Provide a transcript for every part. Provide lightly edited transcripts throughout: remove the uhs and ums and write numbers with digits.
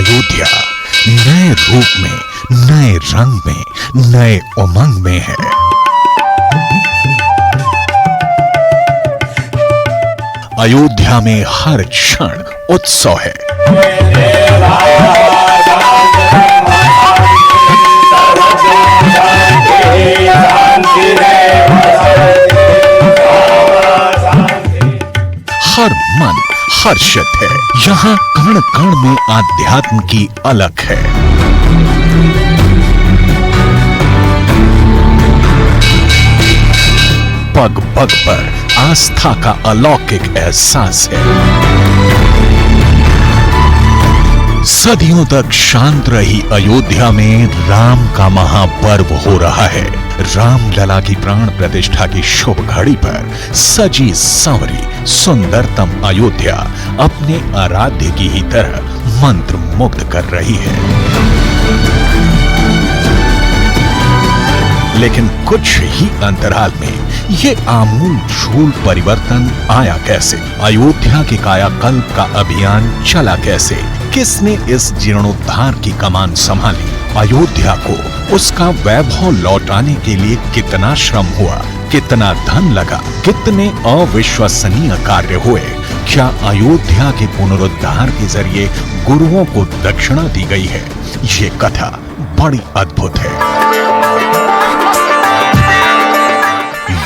अयोध्या नए रूप में, नए रंग में, नए उमंग में है। अयोध्या में हर क्षण उत्सव है। हर मन हर्षित है। यहाँ कण कण में आध्यात्म की अलख है। पग पग पर आस्था का अलौकिक एहसास है। सदियों तक शांत रही अयोध्या में राम का महापर्व हो रहा है। रामलला की प्राण प्रतिष्ठा की शुभ घड़ी पर सजी संवरी सुंदरतम अयोध्या अपने आराध्य की ही तरह मंत्र मुग्ध कर रही है। लेकिन कुछ ही अंतराल में ये आमूल झूल परिवर्तन आया कैसे? अयोध्या के कायाकल्प का अभियान चला कैसे? किसने इस जीर्णोद्धार की कमान संभाली? अयोध्या को उसका वैभव लौटाने के लिए कितना श्रम हुआ, कितना धन लगा, कितने अविश्वसनीय कार्य हुए? क्या अयोध्या के पुनरुद्धार के जरिए गुरुओं को दक्षिणा दी गई है? ये कथा बड़ी अद्भुत है।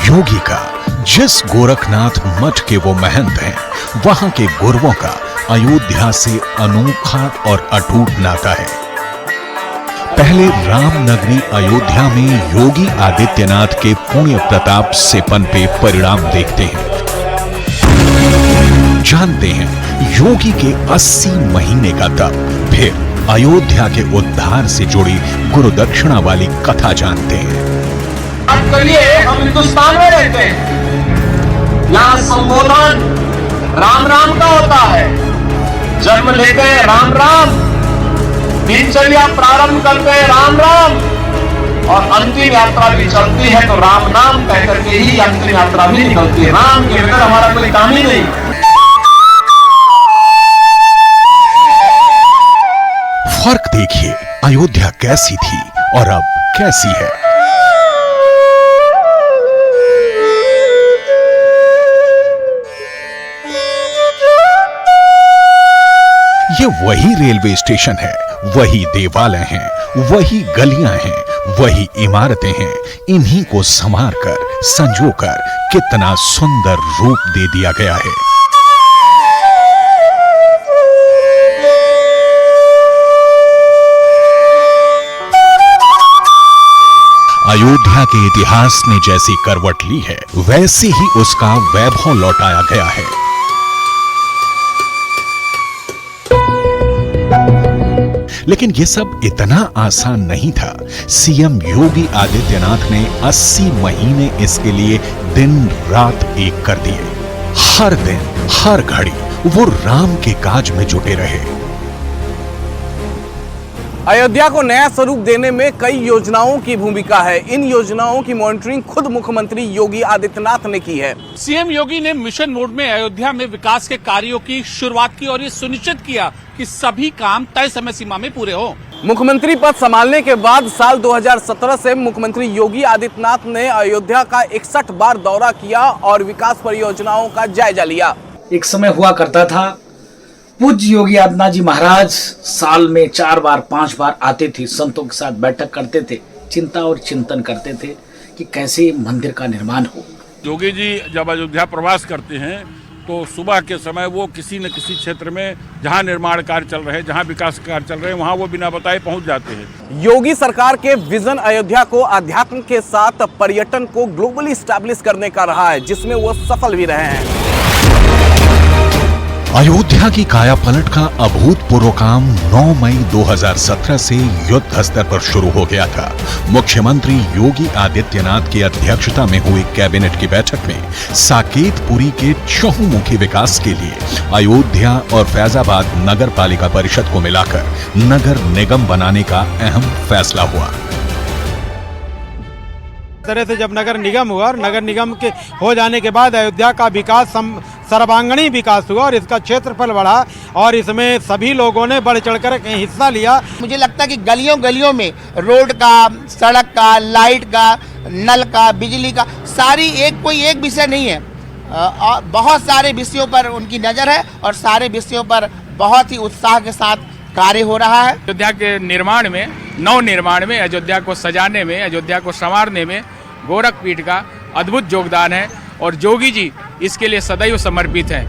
योगी का जिस गोरखनाथ मठ के वो महंत हैं, वहां के गुरुओं का अयोध्या से अनोखा और अटूट नाता है। पहले रामनगरी अयोध्या में योगी आदित्यनाथ के पुण्य प्रताप से पनपे परिणाम देखते हैं। जानते हैं योगी के 80 महीने का तप। फिर अयोध्या के उद्धार से जुड़ी गुरुदक्षिणा वाली कथा जानते हैं। हम हिंदुस्तान में रहते हैं, यहाँ संबोधन राम राम का होता है। जन्म लेते हैं राम राम, दिनचर्या प्रारंभ करते हैं राम राम, और अंतिम यात्रा भी चलती है तो राम नाम कहकर के ही अंतिम यात्रा भी निकलती है। राम के बगैर हमारा कोई काम ही नहीं। फर्क देखिए, अयोध्या कैसी थी और अब कैसी है। ये वही रेलवे स्टेशन है, वही देवालय हैं, वही गलियां हैं, वही इमारतें हैं। इन्हीं को संवारकर, संजोकर कितना सुंदर रूप दे दिया गया है। अयोध्या के इतिहास ने जैसी करवट ली है, वैसे ही उसका वैभव लौटाया गया है। लेकिन ये सब इतना आसान नहीं था। सीएम योगी आदित्यनाथ ने 80 महीने इसके लिए दिन रात एक कर दिए। हर दिन, हर घड़ी वो राम के काज में जुटे रहे। अयोध्या को नया स्वरूप देने में कई योजनाओं की भूमिका है। इन योजनाओं की मॉनिटरिंग खुद मुख्यमंत्री योगी आदित्यनाथ ने की है। सीएम योगी ने मिशन मोड में अयोध्या में विकास के कार्यों की शुरुआत की और ये सुनिश्चित किया कि सभी काम तय समय सीमा में पूरे हो। मुख्यमंत्री पद संभालने के बाद साल 2017 से मुख्यमंत्री योगी आदित्यनाथ ने अयोध्या का 61 बार दौरा किया और विकास परियोजनाओं का जायजा लिया। एक समय हुआ करता था, पूज्य योगी आदित्यनाथ जी महाराज साल में 4 बार 5 बार आते थे, संतों के साथ बैठक करते थे, चिंता और चिंतन करते थे कि कैसे मंदिर का निर्माण हो। योगी जी जब अयोध्या प्रवास करते हैं तो सुबह के समय वो किसी न किसी क्षेत्र में जहां निर्माण कार्य चल रहे हैं, जहां विकास कार्य चल रहे हैं, वहां वो बिना बताए पहुंच जाते हैं। योगी सरकार के विजन अयोध्या को अध्यात्म के साथ पर्यटन को ग्लोबली स्टैब्लिश करने का रहा है, जिसमें वो सफल भी रहे हैं। अयोध्या की काया पलट का अभूतपूर्व काम 9 मई 2017 से युद्ध स्तर पर शुरू हो गया था। मुख्यमंत्री योगी आदित्यनाथ की अध्यक्षता में हुई कैबिनेट की बैठक में साकेतपुरी के चहुमुखी विकास के लिए अयोध्या और फैजाबाद नगर पालिका परिषद को मिलाकर नगर निगम बनाने का अहम फैसला हुआ। तरह से जब नगर निगम हुआ और नगर निगम के हो जाने के बाद अयोध्या का विकास सर्वांगीण विकास हुआ और इसका क्षेत्रफल बढ़ा और इसमें सभी लोगों ने बढ़ चढ़कर हिस्सा लिया। मुझे लगता है कि गलियों गलियों में रोड का, सड़क का, लाइट का, नल का, बिजली का, सारी कोई एक विषय नहीं है, बहुत सारे विषयों पर उनकी नज़र है और सारे विषयों पर बहुत ही उत्साह के साथ कार्य हो रहा है। अयोध्या के निर्माण में, नव निर्माण में, अयोध्या को सजाने में, अयोध्या को संवारने में गोरखपीठ का अद्भुत योगदान है और योगी जी इसके लिए सदैव समर्पित हैं।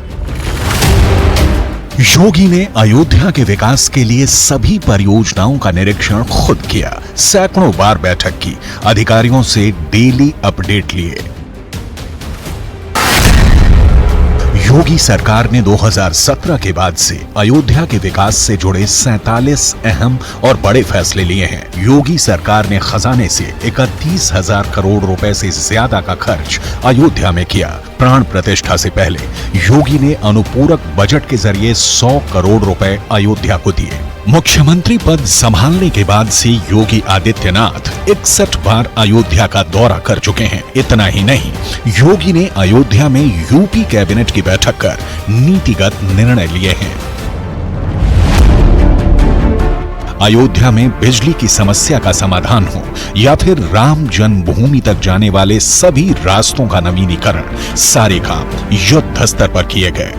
योगी ने अयोध्या के विकास के लिए सभी परियोजनाओं का निरीक्षण खुद किया, सैकड़ों बार बैठक की, अधिकारियों से डेली अपडेट लिए। योगी सरकार ने 2017 के बाद से अयोध्या के विकास से जुड़े 47 अहम और बड़े फैसले लिए हैं। योगी सरकार ने खजाने से 31,000 करोड़ रुपए से ज्यादा का खर्च अयोध्या में किया। प्राण प्रतिष्ठा से पहले योगी ने अनुपूरक बजट के जरिए 100 करोड़ रुपए अयोध्या को दिए। मुख्यमंत्री पद संभालने के बाद से योगी आदित्यनाथ 61 बार अयोध्या का दौरा कर चुके हैं। इतना ही नहीं, योगी ने अयोध्या में यूपी कैबिनेट की बैठक कर नीतिगत निर्णय लिए हैं। अयोध्या में बिजली की समस्या का समाधान हो या फिर राम जन्मभूमि तक जाने वाले सभी रास्तों का नवीनीकरण, सारे काम युद्ध स्तर पर किए गए।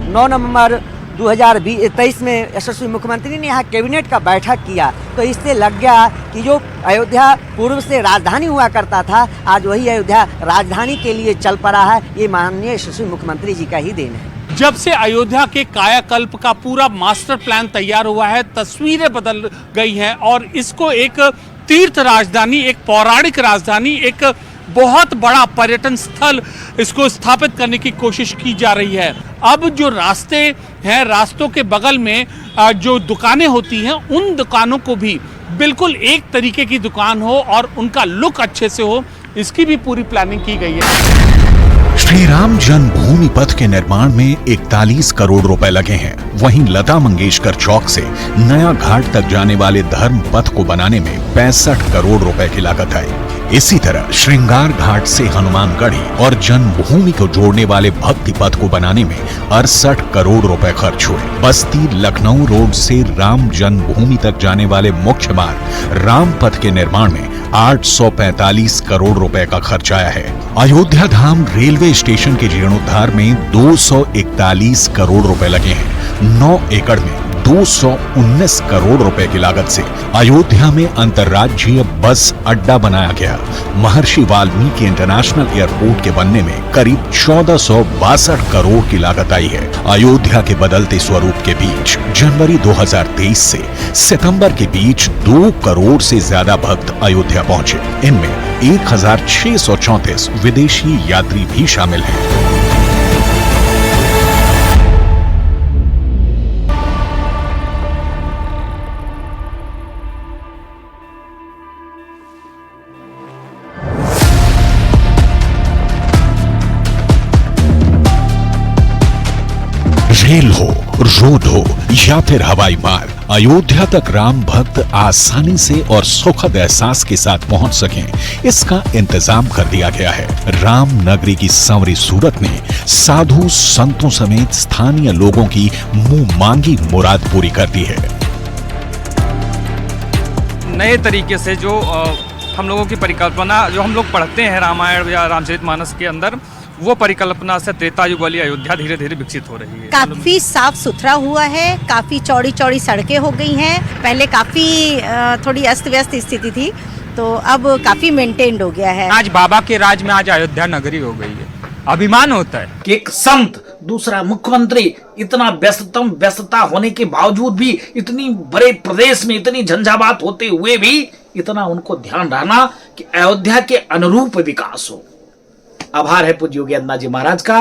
9 नवंबर 2023 में यशस्वी मुख्यमंत्री ने यहाँ कैबिनेट का बैठक किया तो इससे लग गया कि जो अयोध्या पूर्व से राजधानी हुआ करता था, आज वही अयोध्या राजधानी के लिए चल पड़ा है। ये माननीय यशस्वी मुख्यमंत्री जी का ही देन है। जब से अयोध्या के कायाकल्प का पूरा मास्टर प्लान तैयार हुआ है, तस्वीरें बदल गई हैं और इसको एक तीर्थ राजधानी, एक पौराणिक राजधानी, एक बहुत बड़ा पर्यटन स्थल इसको स्थापित करने की कोशिश की जा रही है। अब जो रास्ते हैं, रास्तों के बगल में जो दुकानें होती हैं, उन दुकानों को भी बिल्कुल एक तरीके की दुकान हो और उनका लुक अच्छे से हो, इसकी भी पूरी प्लानिंग की गई है। श्री राम जन्मभूमि पथ के निर्माण में 41 करोड़ रुपए लगे हैं। वहीं लता मंगेशकर चौक से नया घाट तक जाने वाले धर्म पथ को बनाने में 65 करोड़ रुपए की लागत आई। इसी तरह श्रृंगार घाट से हनुमानगढ़ी और जन्मभूमि को जोड़ने वाले भक्ति पथ को बनाने में 68 करोड़ रुपए खर्च हुए। बस्ती लखनऊ रोड से राम जन्मभूमि तक जाने वाले मुख्य मार्ग राम पथ के निर्माण में 845 करोड़ रुपए का खर्च आया है। अयोध्या धाम रेलवे स्टेशन के जीर्णोद्धार में 241 करोड़ रुपए लगे हैं। 9 एकड़ में 219 करोड़ रुपए की लागत से अयोध्या में अंतर्राज्यीय बस अड्डा बनाया गया। महर्षि वाल्मीकि इंटरनेशनल एयरपोर्ट के बनने में करीब 1462 करोड़ की लागत आई है। अयोध्या के बदलते स्वरूप के बीच जनवरी 2023 से सितंबर के बीच 2 करोड़ से ज्यादा भक्त अयोध्या पहुंचे। इनमें 1634 विदेशी यात्री भी शामिल हैं। रेल हो, रोड हो या फिर हवाई मार्ग, अयोध्या तक राम भक्त आसानी से और सुखद एहसास के साथ पहुंच सकें, इसका इंतजाम कर दिया गया है। राम नगरी की संवरी सूरत ने साधु संतों समेत स्थानीय लोगों की मुंह मांगी मुराद पूरी कर दी है। नए तरीके से जो हम लोगों की परिकल्पना जो हम लोग पढ़ते हैं रामायण या रामचरितमानस के अंदर, वो परिकल्पना से त्रेता युग वाली अयोध्या धीरे धीरे विकसित हो रही है। काफी साफ सुथरा हुआ है, काफी चौड़ी चौड़ी सड़कें हो गई हैं। पहले काफी थोड़ी अस्त व्यस्त स्थिति थी, तो अब काफी मेंटेन्ड हो गया है। आज बाबा के राज में आज अयोध्या नगरी हो गई है। अभिमान होता है कि एक संत, दूसरा मुख्यमंत्री, इतना व्यस्तता होने के बावजूद भी, इतनी बड़े प्रदेश में इतनी झंझावात होते हुए भी इतना उनको ध्यान रहना कि अयोध्या के अनुरूप विकास हो। आभार है पूज्य योगी आदित्यनाथ जी महाराज का।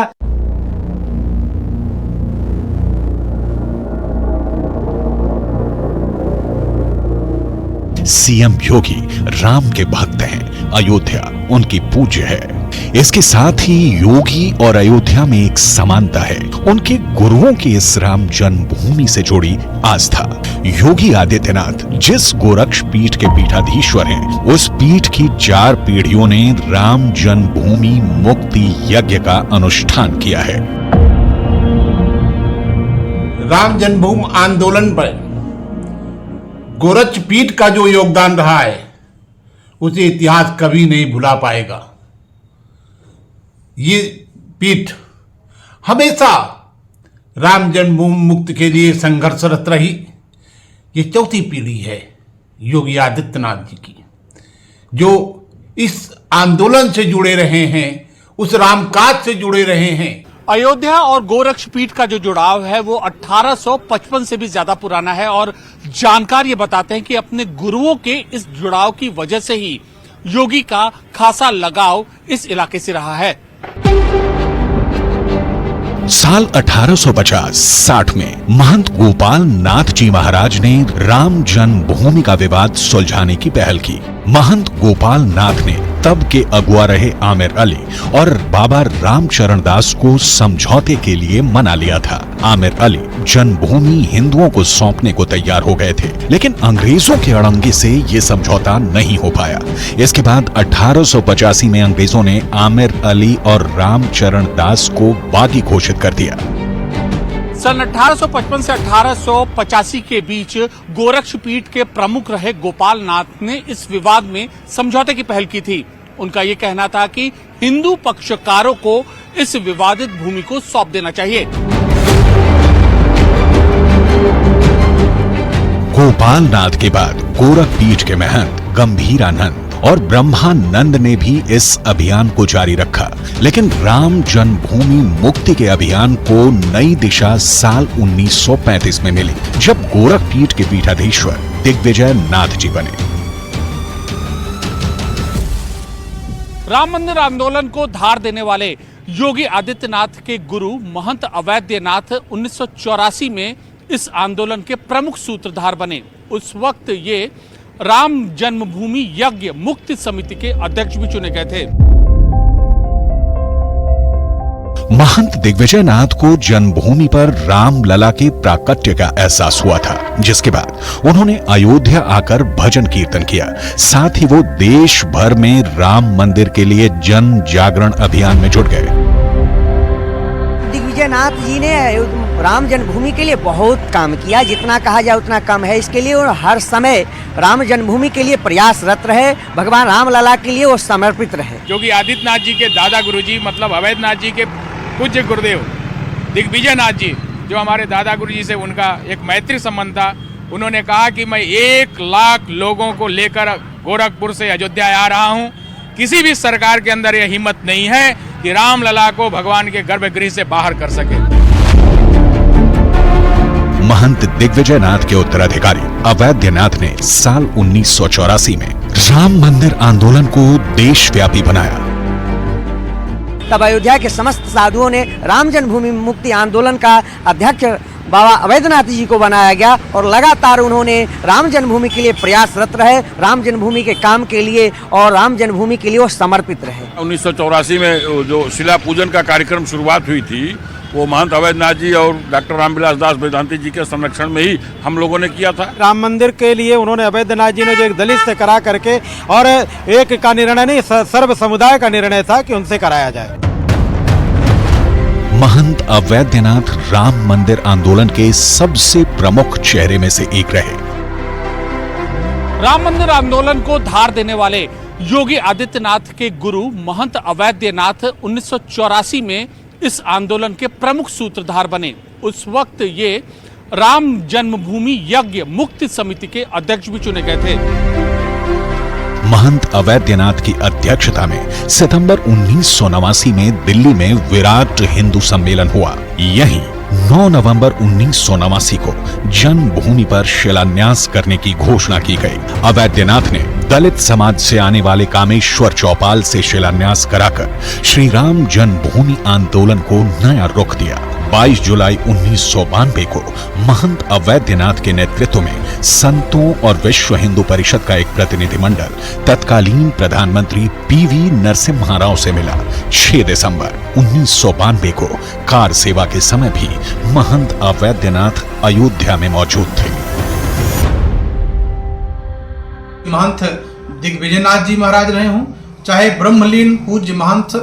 सीएम योगी राम के भक्त हैं, अयोध्या उनकी पूज्य है। इसके साथ ही योगी और अयोध्या में एक समानता है, उनके गुरुओं की इस राम जन्मभूमि से जुड़ी आस्था। योगी आदित्यनाथ जिस गोरक्ष पीठ के पीठाधीश्वर हैं, उस पीठ की 4 पीढ़ियों ने राम जन्मभूमि मुक्ति यज्ञ का अनुष्ठान किया है। राम जन्मभूमि आंदोलन पर गोरक्ष पीठ का जो योगदान रहा है उसे इतिहास कभी नहीं भुला पाएगा। ये पीठ हमेशा राम जन्मभूमि मुक्ति के लिए संघर्षरत रही। ये 4थी पीढ़ी है योगी आदित्यनाथ जी की, जो इस आंदोलन से जुड़े रहे हैं, उस रामकाज से जुड़े रहे हैं। अयोध्या और गोरक्ष पीठ का जो जुड़ाव है वो 1855 से भी ज्यादा पुराना है और जानकार ये बताते हैं कि अपने गुरुओं के इस जुड़ाव की वजह से ही योगी का खासा लगाव इस इलाके से रहा है। साल 1850-60 में महंत गोपाल नाथ जी महाराज ने राम जन्मभूमि का विवाद सुलझाने की पहल की। महंत गोपाल नाथ ने तब के अगुआ रहे आमिर अली और बाबा रामचरण दास को समझौते के लिए मना लिया था। आमिर अली जन्मभूमि हिंदुओं को सौंपने को तैयार हो गए थे, लेकिन अंग्रेजों के अड़ंगे से ये समझौता नहीं हो पाया। इसके बाद 1885 में अंग्रेजों ने आमिर अली और रामचरण दास को बागी घोषित कर दिया। सन 1855 से 1885 के बीच गोरक्ष पीठ के प्रमुख रहे गोपाल नाथ ने इस विवाद में समझौते की पहल की थी। उनका ये कहना था कि हिंदू पक्षकारों को इस विवादित भूमि को सौंप देना चाहिए। गोपाल नाथ के बाद गोरख पीठ के महंत गंभीरानंद और ब्रह्मानंद ने भी इस अभियान को जारी रखा, लेकिन राम जन्मभूमि मुक्ति के अभियान को नई दिशा साल 1935 में मिली, जब गोरख पीठ के पीठाधीश्वर दिग्विजय नाथ जी बने। राम मंदिर आंदोलन को धार देने वाले योगी आदित्यनाथ के गुरु महंत अवैधनाथ 1984 में इस आंदोलन के प्रमुख सूत्रधार बने। उस वक्त ये राम जन्मभूमि यज्ञ मुक्ति समिति के अध्यक्ष भी चुने गए थे। महंत दिग्विजय नाथ को जन्मभूमि पर रामलला के प्राकट्य का एहसास हुआ था, जिसके बाद उन्होंने अयोध्या आकर भजन कीर्तन किया। साथ ही वो देश भर में राम मंदिर के लिए जन जागरण अभियान में जुट गए। दिग्विजय नाथ जी ने राम जन्मभूमि के लिए बहुत काम किया, जितना कहा जाए उतना कम है। इसके लिए वो हर समय राम जन्मभूमि के लिए प्रयासरत रहे, भगवान रामलला के लिए वो समर्पित रहे। योगी आदित्यनाथ जी के दादा गुरुजी मतलब अवैधनाथ जी के पूज्य गुरुदेव दिग्विजय नाथ जी, जो हमारे दादा गुरुजी से उनका एक मैत्री संबंध था, उन्होंने कहा कि मैं 1 लाख लोगों को लेकर गोरखपुर से अयोध्या आ रहा हूँ। किसी भी सरकार के अंदर यह हिम्मत नहीं है कि रामलला को भगवान के गर्भगृह से बाहर कर सके। महंत दिग्विजय नाथ के उत्तराधिकारी अवैधनाथ ने साल 1984 में राम मंदिर आंदोलन को देशव्यापी बनाया। तब अयोध्या के समस्त साधुओं ने राम जन्मभूमि मुक्ति आंदोलन का अध्यक्ष बाबा अवैधनाथ जी को बनाया गया और लगातार उन्होंने राम जन्मभूमि के लिए प्रयासरत रहे, राम जन्मभूमि के काम के लिए और राम जन्मभूमि के लिए वो समर्पित रहे। 1984 में जो शिला पूजन का कार्यक्रम शुरुआत हुई थी, वो महंत अवैधनाथ जी और डॉक्टर रामविलास दास वेदांती जी के संरक्षण में ही हम लोगों ने किया था। राम मंदिर के लिए उन्होंने अवैधनाथ जी ने जो एक दलित से करा करके, और एक का निर्णय नहीं, सर्व समुदाय का निर्णय था कि उनसे कराया जाए। महंत अवैधनाथ राम मंदिर आंदोलन के सबसे प्रमुख चेहरे में से एक रहे। राम मंदिर आंदोलन को धार देने वाले योगी आदित्यनाथ के गुरु महंत अवैधनाथ 1984 में इस आंदोलन के प्रमुख सूत्रधार बने। उस वक्त ये राम जन्मभूमि यज्ञ मुक्ति समिति के अध्यक्ष भी चुने गए थे। महंत अवैधनाथ की अध्यक्षता में सितंबर 1989 में दिल्ली में विराट हिंदू सम्मेलन हुआ। यहीं 9 नवंबर 1989 को जन्मभूमि पर शिलान्यास करने की घोषणा की गई। अवैधनाथ ने दलित समाज से आने वाले कामेश्वर चौपाल से शिलान्यास कराकर श्री राम जन्मभूमि आंदोलन को नया रुख दिया। 22 जुलाई 1992 को महंत अवैधनाथ के नेतृत्व में संतों और विश्व हिंदू परिषद का एक प्रतिनिधिमंडल तत्कालीन प्रधानमंत्री पीवी नरसिम्हा राव से मिला। 6 दिसंबर 1992 को कार सेवा के समय भी महंत अवैधनाथ अयोध्या में मौजूद थे। महंत दिग्विजयनाथ जी महाराज रहे हों, चाहे ब्रह्मलीन पूज्य महंत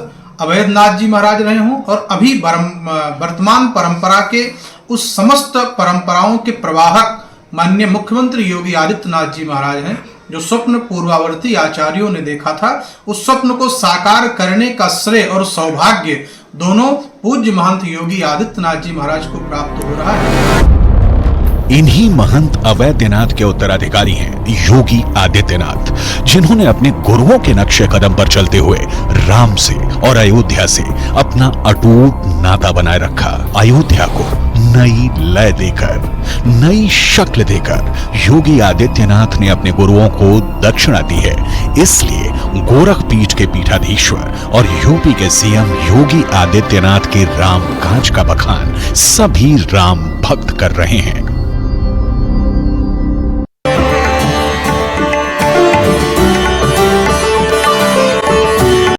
अवैधनाथ जी महाराज रहे हों, और अभी वर्तमान परंपरा के उस समस्त परंपराओं के प्रवाहक माननीय मुख्यमंत्री योगी आदित्यनाथ जी महाराज हैं, जो स्वप्न पूर्वावर्ती आचार्यों ने देखा था, उस स्वप्न को साकार करने का श्रेय और सौभाग्य दोनों पूज्य महंत योगी आदित्यनाथ जी महाराज को प्राप्त हो रहा है। इन्हीं महंत अवैधनाथ के उत्तराधिकारी हैं योगी आदित्यनाथ, जिन्होंने अपने गुरुओं के नक्शे कदम पर चलते हुए राम से और अयोध्या से अपना अटूट नाता बनाए रखा। अयोध्या को नई लय देकर, नई शक्ल देकर योगी आदित्यनाथ ने अपने गुरुओं को दक्षिणा दी है। इसलिए गोरख पीठ के पीठाधीश्वर और यूपी के सीएम योगी आदित्यनाथ के राम काज का बखान सभी राम भक्त कर रहे हैं।